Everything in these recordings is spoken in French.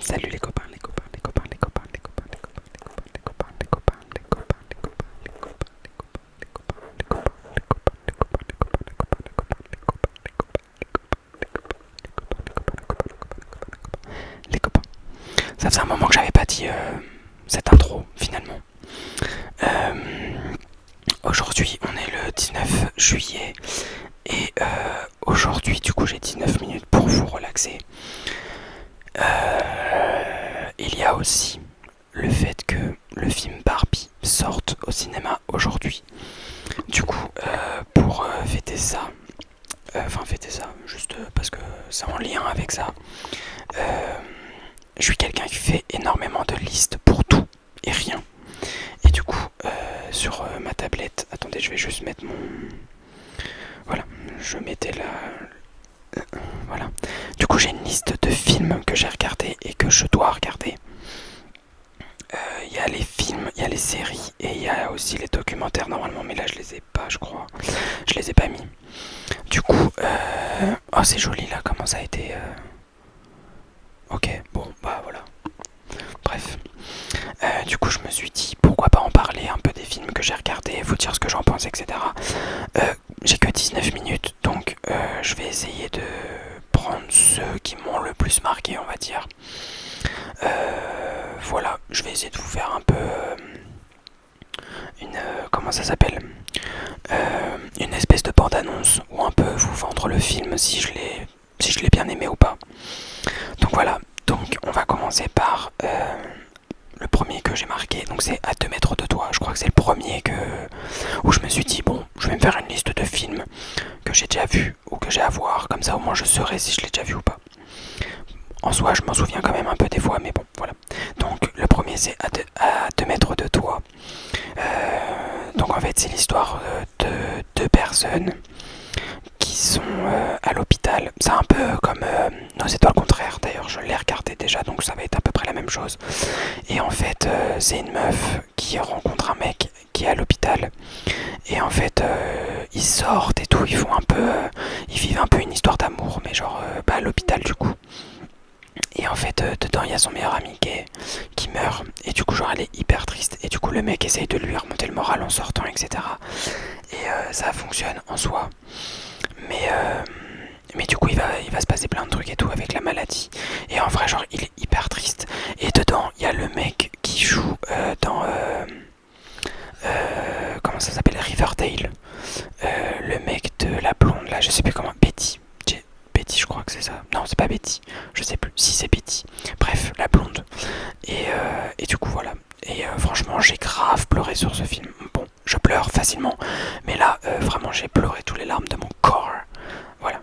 Salut les copains, les copains, les copains, les copains, les copains, les copains, les copains, les copains, les copains, les copains, les copains, les copains, les copains, les copains, les copains, les copains, les copains, les copains, les copains, les copains. Ça faisait un moment que j'avais pas dit cette intro finalement. Aujourd'hui on est le 19 juillet et aujourd'hui du coup j'ai 19 minutes pour vous relaxer. Il y a aussi le fait que le film Barbie sorte au cinéma aujourd'hui. Du coup, pour fêter ça, juste parce que c'est en lien avec ça, je suis quelqu'un qui fait énormément de listes pour tout et rien. Et du coup, sur ma tablette, attendez, je vais juste mettre mon... Voilà, je mettais la... Voilà. Du coup, j'ai une liste de films que j'ai regardés et que je dois regarder. Il y a les films, il y a les séries et il y a aussi les documentaires normalement, mais là je les ai pas, je crois. Je les ai pas mis. Du coup, oh c'est joli là, comment ça a été. Ok, bon, bah voilà. Bref. Du coup, je me suis dit pourquoi pas en parler un peu des films que j'ai regardés, vous dire ce que j'en pense, etc. J'ai que 19 minutes, donc je vais essayer de prendre ceux qui m'ont le plus marqué, on va dire. Voilà, je vais essayer de vous faire un peu comment ça s'appelle, une espèce de bande-annonce ou un peu vous vendre le film si je l'ai bien aimé ou pas. Donc voilà, donc on va commencer par le premier que j'ai marqué, donc c'est À 2 mètres de toi. Je crois que c'est le premier où je me suis dit bon, je vais me faire une liste de films que j'ai déjà vu ou que j'ai à voir, comme ça au moins je saurai si je l'ai déjà vu ou pas. En soi, je m'en souviens quand même un peu des fois, mais bon, voilà. Donc, le premier, c'est à 2 mètres de toi. Donc, en fait, c'est l'histoire de deux personnes qui sont à l'hôpital. C'est un peu comme Non, c'est toi le contraire. D'ailleurs, je l'ai regardé déjà, donc ça va être à peu près la même chose. Et en fait, c'est une meuf qui rencontre un mec qui est à l'hôpital. Et en fait, ils sortent et tout. Ils vivent un peu une histoire d'amour, mais genre à l'hôpital du coup. Et en fait, dedans, il y a son meilleur ami qui meurt. Et du coup, genre, elle est hyper triste. Et du coup, le mec essaye de lui remonter le moral en sortant, etc. Et ça fonctionne en soi. Mais du coup, il va se passer plein de trucs et tout avec la maladie. Et en vrai, genre, il est hyper triste. Et dedans, il y a le mec qui joue dans... comment ça s'appelle, Riverdale. Le mec de la blonde, là, je sais plus comment... Betty, je crois que c'est ça. Non, c'est pas Betty. Je sais plus. Si, c'est Betty. Bref, la blonde. Et du coup, voilà. Et franchement, j'ai grave pleuré sur ce film. Bon, je pleure facilement. Mais là, vraiment, j'ai pleuré tous les larmes de mon corps. Voilà.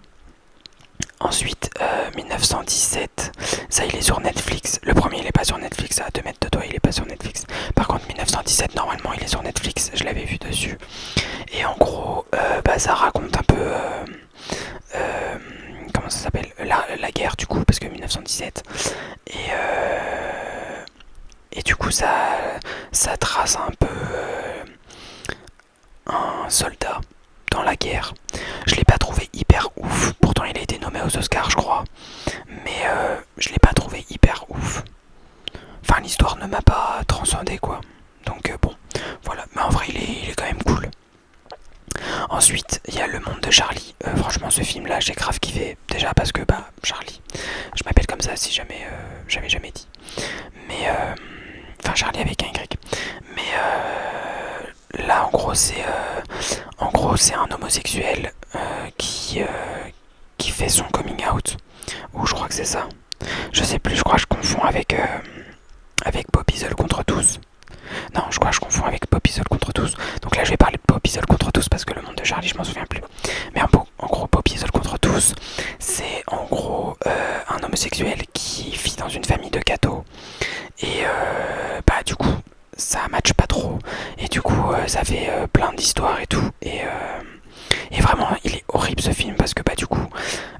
Ensuite, 1917. Ça, il est sur Netflix. Le premier, il est pas sur Netflix. À 2 mètres de toi, il est pas sur Netflix. Par contre, 1917, normalement, il est sur Netflix. Je l'avais vu dessus. Et en gros, ça raconte un peu... comment ça s'appelle, la guerre du coup, parce que 1917. Et du coup, ça trace un peu un soldat dans la guerre. Je l'ai pas trouvé hyper ouf, pourtant il a été nommé aux Oscars, je crois. Mais je l'ai pas trouvé hyper ouf. Enfin, l'histoire ne m'a pas transcendé, quoi. Donc bon, voilà. Mais en vrai, il est quand même cool. Ensuite, il y a Le Monde de Charlie. Franchement, ce film-là, j'ai grave kiffé. Déjà parce que, Charlie. Je m'appelle comme ça si jamais j'avais jamais dit. Mais, enfin, Charlie avec un Y. Mais là, en gros, c'est un homosexuel qui fait son coming out. Ou je crois que c'est ça. Je sais plus, je crois que je confonds avec Bobby Seul contre tous. Non, je crois que je confonds avec Poppy Seul contre tous. Donc là, je vais parler de Poppy Seul contre tous parce que Le Monde de Charlie, je m'en souviens plus. Mais en gros, Poppy Seul contre tous, c'est en gros un homosexuel qui vit dans une famille de cathos. Et du coup, ça matche pas trop. Et du coup, ça fait plein d'histoires et tout. Et vraiment, il est horrible ce film parce que du coup,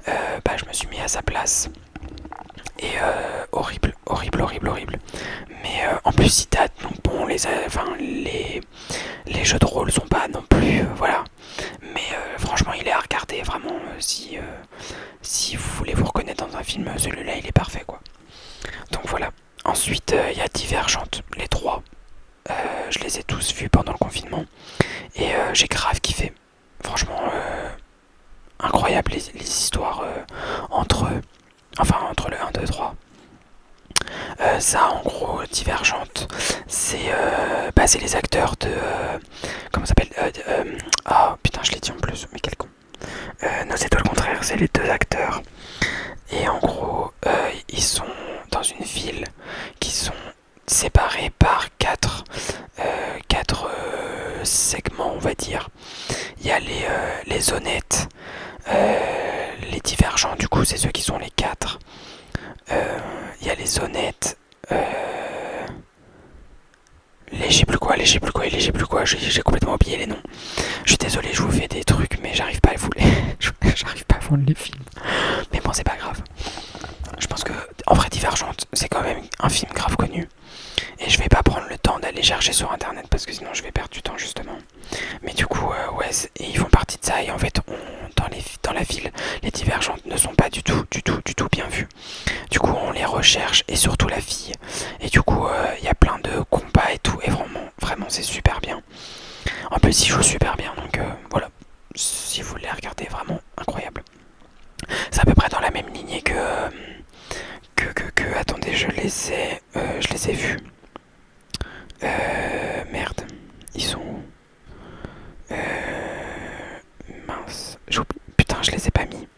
je me suis mis à sa place. Et horrible, horrible, horrible, horrible. Mais en plus il date, donc bon, les jeux de rôle sont pas non plus, voilà. Mais franchement il est à regarder vraiment si vous voulez vous reconnaître dans un film, celui-là il est parfait quoi. Donc voilà. Ensuite, il y a Divergente, les trois. Je les ai tous vus pendant le confinement. Et j'ai grave kiffé. Franchement, incroyable les histoires entre eux. Enfin, entre le 1, 2, 3. Ça, en gros, Divergente, c'est les acteurs de. Comment ça s'appelle oh putain, je l'ai dit en plus, mais quel con. Non, c'est tout le contraire, c'est les deux acteurs. Et en gros, ils sont dans une ville qui sont séparés par quatre segments, on va dire. Il y a les honnêtes, les divergents, du coup, c'est ceux qui sont les quatre. Il y a les honnêtes, les j'ai plus quoi, j'ai complètement oublié les noms. Je suis désolé, je vous fais des trucs, mais j'arrive pas à vous les. J'arrive pas à vendre les films. Mais bon, c'est pas grave. Je pense que, en vrai, Divergente, c'est quand même un film grave connu. Et je vais pas prendre le temps d'aller chercher sur internet parce que sinon je vais perdre du temps justement. Mais du coup, ouais, ils font partie de ça. Et en fait, dans la ville, les Divergentes ne sont pas du tout bien vues. Du coup, on les recherche et surtout la fille. Et du coup, il y a plein de combats et tout. Et vraiment, c'est super bien. En plus, ils jouent super bien. Donc voilà, si vous voulez regarder, vraiment incroyable. C'est à peu près dans la même lignée que attendez, je les ai vus. Merde, ils sont où? Mince, putain, je les ai pas mis.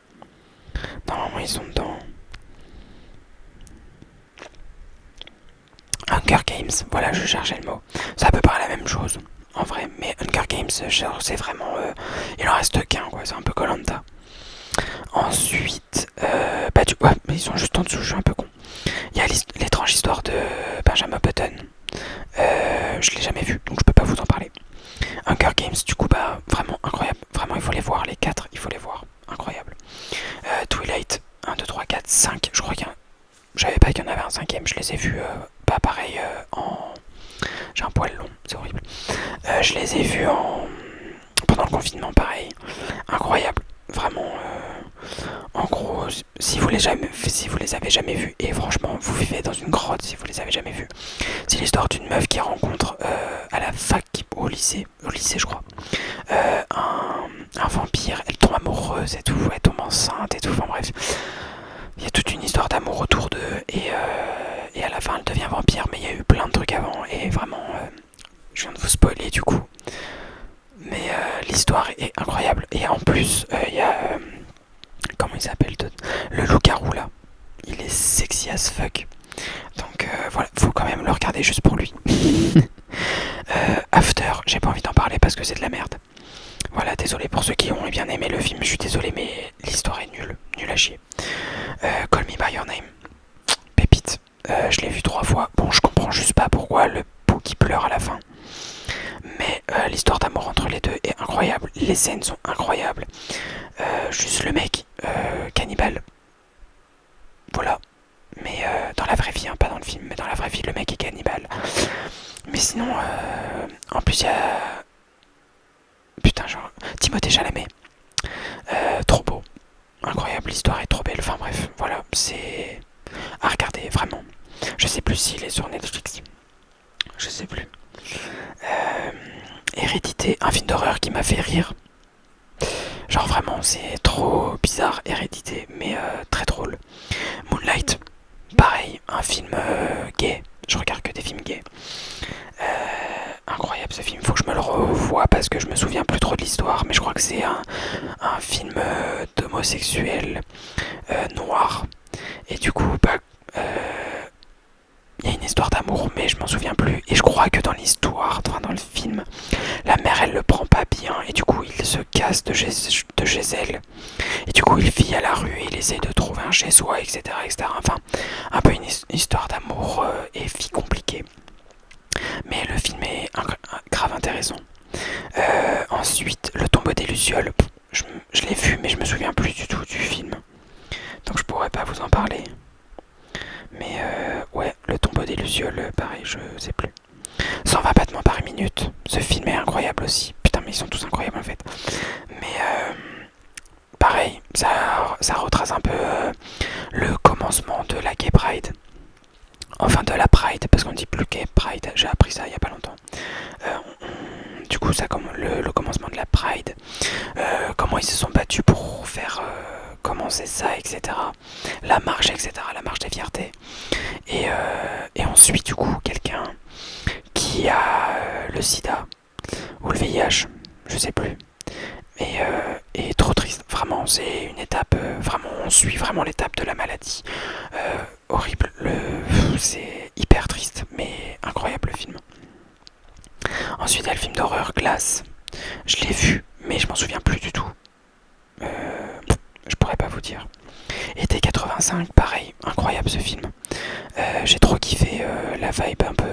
Normalement, ils sont dedans. Hunger Games, voilà, je cherchais le mot. C'est à peu près la même chose, en vrai. Mais Hunger Games, c'est vraiment. Il en reste qu'un, quoi. C'est un peu Koh-Lanta. Ensuite, ouais, mais ils sont juste en dessous, je suis un peu con. Il y a l'étrange histoire de Benjamin Button. Je l'ai jamais vu, donc je peux pas vous en parler. Hunger Games, du coup, bah, vraiment incroyable. Vraiment, il faut les voir, les 4, il faut les voir. Incroyable. Twilight, 1, 2, 3, 4, 5. Je crois qu'il y a. Je savais pas qu'il y en avait un cinquième, je les ai vus, pas pareil, j'ai un poil long, c'est horrible. Je les ai vus pendant le confinement, pareil. Incroyable. Vraiment, en gros, si vous les avez jamais vus, et franchement, vous vivez dans une grotte si vous les avez jamais vus. C'est l'histoire d'une meuf qui rencontre à la fac, au lycée je crois, un vampire. Elle tombe amoureuse et tout, elle tombe enceinte et tout, enfin bref. Il y a toute une histoire d'amour autour d'eux et à la fin elle devient vampire, mais il y a eu plein de trucs avant et vraiment, je viens de vous spoiler du coup. Mais l'histoire est incroyable et en plus il y a comment il s'appelle, le loup-garou là. Il est sexy as fuck. Donc voilà, faut quand même le regarder juste pour lui. After, j'ai pas envie d'en parler parce que c'est de la merde. Voilà, désolé pour ceux qui ont bien aimé le film, je suis désolé, mais l'histoire est nulle à chier. Call Me By Your Name, pépite. Je l'ai vu 3 fois. Bon, je comprends juste pas pourquoi le pou qui pleure à la fin. Mais l'histoire d'amour entre les deux est incroyable. Les scènes sont incroyables. Juste le mec, cannibale. Voilà. Mais dans la vraie vie, hein, pas dans le film, mais dans la vraie vie, le mec est cannibale. Mais sinon, en plus, il y a. Putain, genre. Timothée Chalamet. Trop beau. Incroyable, l'histoire est trop belle. Enfin bref, voilà, c'est à regarder, vraiment. Je sais plus s'il est sur Netflix. Je sais plus. Hérédité, un film d'horreur qui m'a fait rire. Genre vraiment, c'est trop bizarre, Hérédité, mais très drôle. Moonlight, pareil, un film gay. Je regarde que des films gays. Incroyable ce film, faut que je me le revoie parce que je me souviens plus trop de l'histoire, mais je crois que c'est un film d'homosexuel noir. Et du coup, bah, il y a une histoire d'amour, mais je m'en souviens plus. Et je crois que dans l'histoire, enfin dans le film, la mère elle le prend pas bien et du coup il se casse de chez elle. Et du coup il vit à la rue et il essaie de trouver un chez soi, etc. Enfin, un peu une histoire d'amour et vie compliquée. Mais le film est grave intéressant. Ensuite, Le Tombeau des Lucioles, je l'ai vu mais je me souviens plus du tout du film. Donc je pourrais pas vous en parler. Mais ouais, Le Tombeau des Lucioles, pareil, je sais plus. 120 battements par minute, ce film est incroyable aussi. Putain, mais ils sont tous incroyables en fait. Mais pareil, ça retrace un peu le commencement de la Gay Pride. enfin de la Pride, parce qu'on dit plus gay Pride, j'ai appris ça il y a pas longtemps. Du coup, ça comme le commencement de la Pride, comment ils se sont battus pour faire commencer ça, etc. La marche, etc. La marche des fiertés. Et ensuite, du coup, quelqu'un qui a le sida ou le VIH, je sais plus. Et trop triste, vraiment, c'est une étape, vraiment, on suit vraiment l'étape de la maladie. Horrible, c'est hyper triste, mais incroyable le film. Ensuite, il y a le film d'horreur Glace. Je l'ai vu, mais je m'en souviens plus du tout. Je pourrais pas vous dire. Été 85, pareil, incroyable ce film. J'ai trop kiffé la vibe un peu.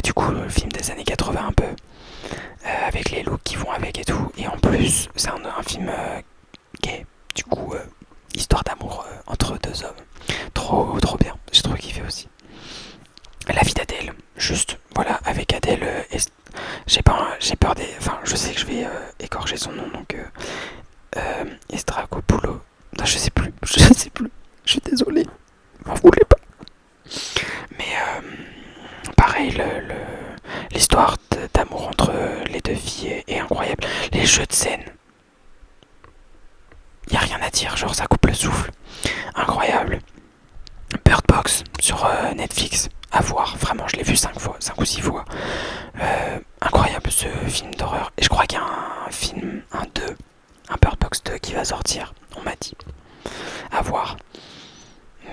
Du coup, le film des années 80 un peu. Avec les looks qui vont avec et tout. Et en plus, c'est un film gay. Du coup, histoire d'amour entre deux hommes. Trop bien. J'ai trop kiffé aussi. La vie d'Adèle. Juste, voilà, avec Adèle. J'ai peur des. Enfin, je sais que je vais écorcher son nom, donc. Estracopulo. Non, je sais plus. Je sais plus. Je suis désolé. M'en voulez pas. Mais pareil, l'histoire d'amour entre les deux filles est incroyable. Les jeux de scène, y a rien à dire, genre ça coupe le souffle. Incroyable. Bird Box sur Netflix, à voir. Vraiment, je l'ai vu 5 fois, 5 ou 6 fois. Incroyable ce film d'horreur. Et je crois qu'il y a un Bird Box 2 qui va sortir, on m'a dit. À voir.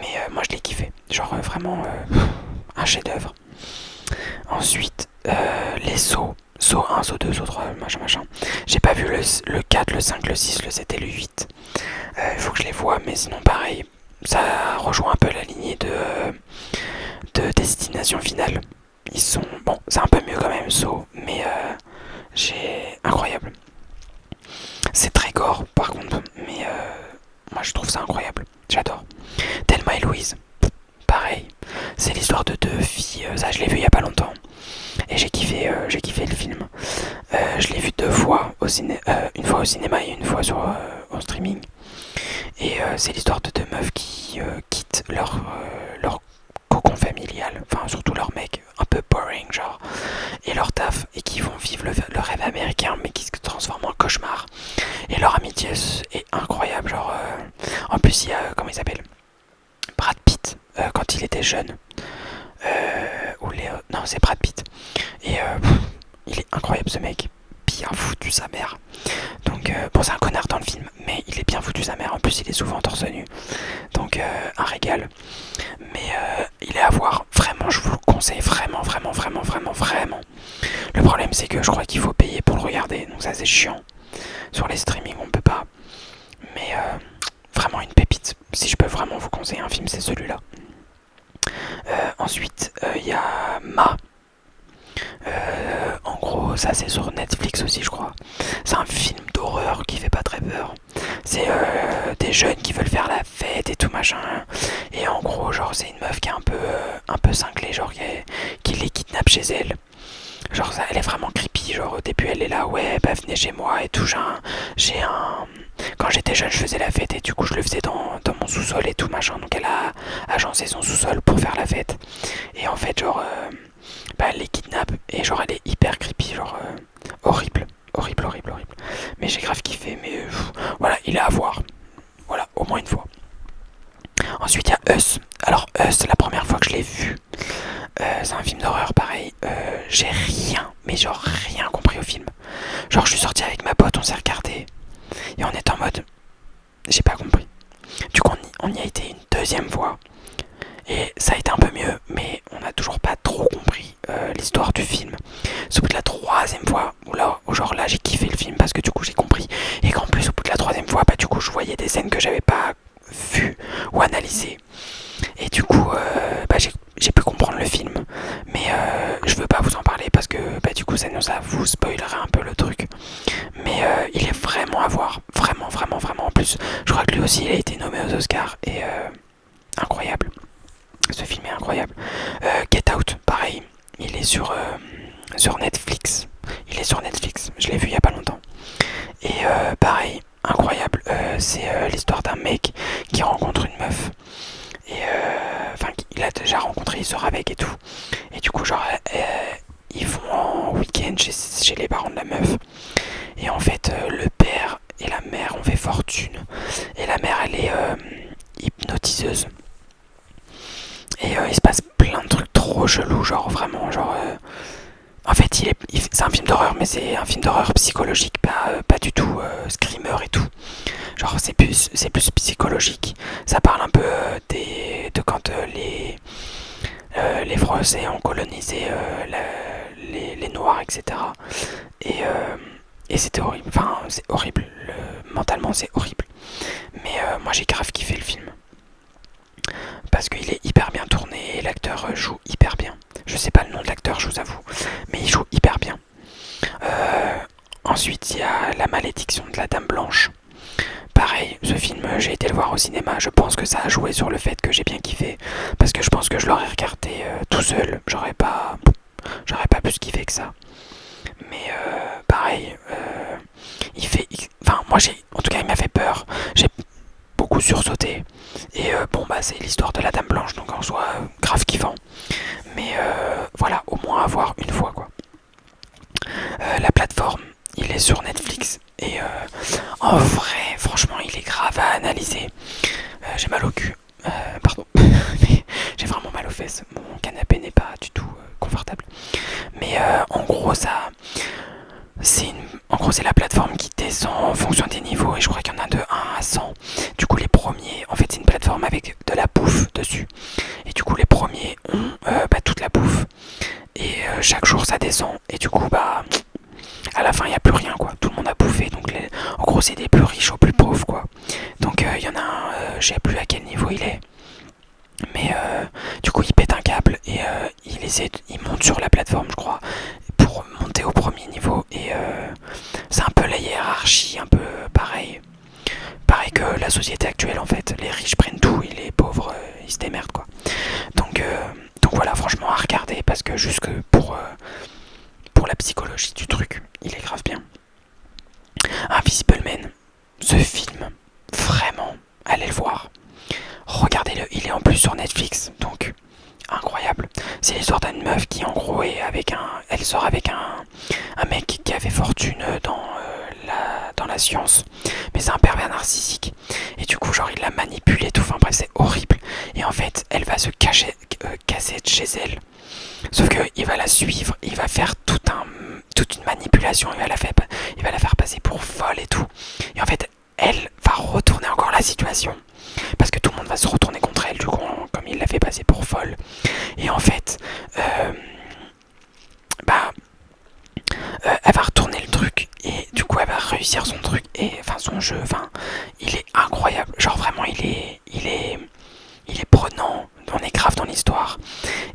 Mais moi je l'ai kiffé. Genre vraiment un chef-d'œuvre. Ensuite, les sauts. Saut 1, saut 2, saut 3, machin. J'ai pas vu le 4, le 5, le 6, le 7 et le 8. Il faut que je les voie, mais sinon pareil. Ça rejoint un peu la lignée de Destination Finale. Ils sont. Bon, c'est un peu mieux quand même, saut, mais j'ai. Incroyable. C'est très gore par contre, mais moi je trouve ça incroyable. J'adore. Thelma et Louise. Pareil. C'est l'histoire de deux filles. Ça, je l'ai vu il y a pas longtemps. Et j'ai kiffé le film. Je l'ai vu 2 fois au une fois au cinéma et une fois au streaming. Et c'est l'histoire de 2 meufs qui quittent leur cocon familial, enfin surtout leur mec un peu boring genre, et leur taf, et qui vont vivre le rêve américain mais qui se transforme en cauchemar. Et leur amitié est incroyable, genre en plus il y a, comment il s'appelle, Brad Pitt quand il était jeune. Non, c'est Brad Pitt. Et il est incroyable ce mec. Bien foutu sa mère. Donc, bon, c'est un connard dans le film, mais il est bien foutu sa mère. En plus, il est souvent torse nu. Donc, un régal. Mais il est à voir. Vraiment, je vous le conseille. Vraiment. Le problème, c'est que je crois qu'il faut payer pour le regarder. Donc, ça, c'est chiant. Sur les streamings, on peut pas. Mais vraiment une pépite. Si je peux vraiment vous conseiller un film, c'est celui-là. Ensuite, il y a Ma. En gros, ça c'est sur Netflix aussi, je crois. C'est un film d'horreur qui fait pas très peur. C'est des jeunes qui veulent faire la fête et tout machin. Et en gros, genre, c'est une meuf qui est un peu cinglée, genre, qui les kidnappe chez elle. Genre, ça, elle est vraiment creepy. Genre, au début, elle est là, ouais, bah venez chez moi et tout. Quand j'étais jeune, je faisais la fête et du coup, je le faisais dans mon sous-sol et tout machin. Donc, elle a agencé son sous-sol pour faire la fête. Et en fait, genre, elle les kidnappe et genre, elle est hyper creepy. Genre, horrible. Mais j'ai grave kiffé. Mais voilà, il est à voir. Voilà, au moins une fois. Ensuite, il y a Us. Alors, Us, la première fois que je l'ai vu, c'est un film d'horreur pareil. J'ai mais genre rien compris au film. Genre, je suis sorti avec ma pote, on s'est regardé et on est en mode, j'ai pas compris. Du coup, on y a été une 2e fois et ça a été un peu mieux, mais on a toujours pas trop compris l'histoire du film. C'est au bout de la 3e fois où genre là j'ai kiffé le film parce que du coup j'ai compris, et qu'en plus au bout de la 3e fois, du coup je voyais des scènes que j'avais pas vues ou analysées. Et du coup, j'ai pu comprendre le film, mais je veux pas vous en parler parce que du coup ça vous spoilerait un peu le truc. Mais il est vraiment à voir, vraiment. En plus, je crois que lui aussi il a été nommé aux Oscars et incroyable. Ce film est incroyable. Get Out, pareil, il est sur Netflix. Je l'ai vu il y a pas longtemps. Et pareil, incroyable. C'est l'histoire d'un mec qui rencontre une meuf. Et a déjà rencontré, il sort avec et tout. Et du coup, genre, ils vont en week-end chez les parents de la meuf. Et en fait, le père et la mère ont fait fortune. Et la mère, elle est hypnotiseuse. Et il se passe plein de trucs trop chelous, genre vraiment, genre... En fait, c'est un film d'horreur, mais c'est un film d'horreur psychologique, pas du tout screamer et tout. Genre, c'est plus psychologique. Ça parle un peu de quand les Français ont colonisé les Noirs, etc. Et, euh, et c'était horrible. Enfin, c'est horrible. Mentalement, c'est horrible. Mais moi, j'ai grave kiffé le film. Parce qu'il est hyper bien tourné et l'acteur joue hyper bien. Je sais pas le nom de l'acteur, je vous avoue, mais il joue hyper bien. Ensuite, il y a La Malédiction de la Dame Blanche. Pareil, ce film, j'ai été le voir au cinéma. Je pense que ça a joué sur le fait que j'ai bien kiffé. Parce que je pense que je l'aurais regardé tout seul. J'aurais pas plus kiffé que ça. Mais pareil, enfin, moi, en tout cas, il m'a fait peur. J'ai beaucoup sursauté. Et bon, bah, c'est l'histoire de la Dame Blanche, donc en soi, grave kiffant. Mais voilà, au moins à voir une fois, quoi. La plateforme, il est sur Netflix. Et en vrai, franchement, il est grave à analyser. J'ai mal au cul. Pardon. Mais j'ai vraiment mal aux fesses. Mon canapé n'est pas du tout confortable. Mais en gros, en gros, c'est la plateforme qui descend en fonction des niveaux. Et je crois qu'il y en a de 1 à 100. Du coup, les premiers, en fait, c'est une plateforme avec de la bouffe dessus. Et du coup, les premiers ont toute la bouffe. Et chaque jour, ça descend. Et du coup, bah... à la fin, il n'y a plus rien, quoi. Tout le monde a bouffé. Donc, en gros, c'est des plus riches aux plus pauvres, quoi. Donc, il y en a un, je sais plus à quel niveau il est. Mais du coup, il pète un câble et il monte sur la plateforme, je crois, pour monter au premier niveau. Et c'est un peu la hiérarchie, un peu pareil. Pareil que la société actuelle, en fait. Les riches prennent tout et les pauvres, ils se démerdent, quoi. Donc voilà, franchement, à regarder parce que juste que pour la psychologie du truc, il est grave bien. Invisible Man, ce film, vraiment, allez le voir. Regardez-le, il est en plus sur Netflix, donc incroyable. C'est l'histoire d'une meuf qui en gros elle sort avec un mec qui avait fortune dans la science, mais c'est un pervers narcissique. Et du coup genre il la manipule et tout, enfin bref c'est horrible. Et en fait elle va se casser de chez elle. Sauf qu'il va la suivre, il va faire toute une manipulation, il va la faire passer pour folle et tout. Et en fait elle va retourner encore la situation. Parce que tout le monde va se retourner contre elle, du coup, comme il l'a fait passer pour folle. Et en fait, elle va retourner le truc. Et du coup, elle va réussir son truc. Et enfin, son jeu, enfin, il est incroyable. Genre, vraiment, il est prenant. On est grave dans l'histoire.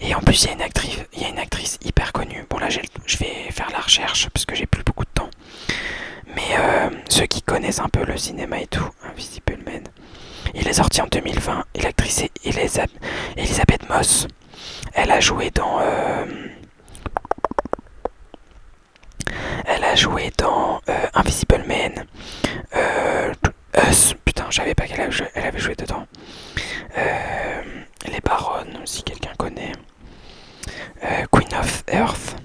Et en plus, il y a une actrice hyper connue. Bon, là, je vais faire la recherche parce que j'ai plus beaucoup de temps. Mais ceux qui connaissent un peu le cinéma et tout, Invisible Man. Il est sorti en 2020 et l'actrice est Elisabeth Moss. Elle a joué dans... Invisible Man. Us. Putain, je savais pas qu'elle avait joué dedans. Les Baronnes, si quelqu'un connaît. Queen of Earth.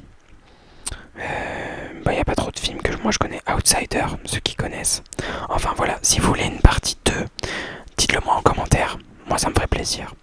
Il n'y a pas trop de films que moi je connais. Outsider, ceux qui connaissent. Enfin voilà, si vous voulez une partie 2, dites-le moi en commentaire. Moi ça me ferait plaisir.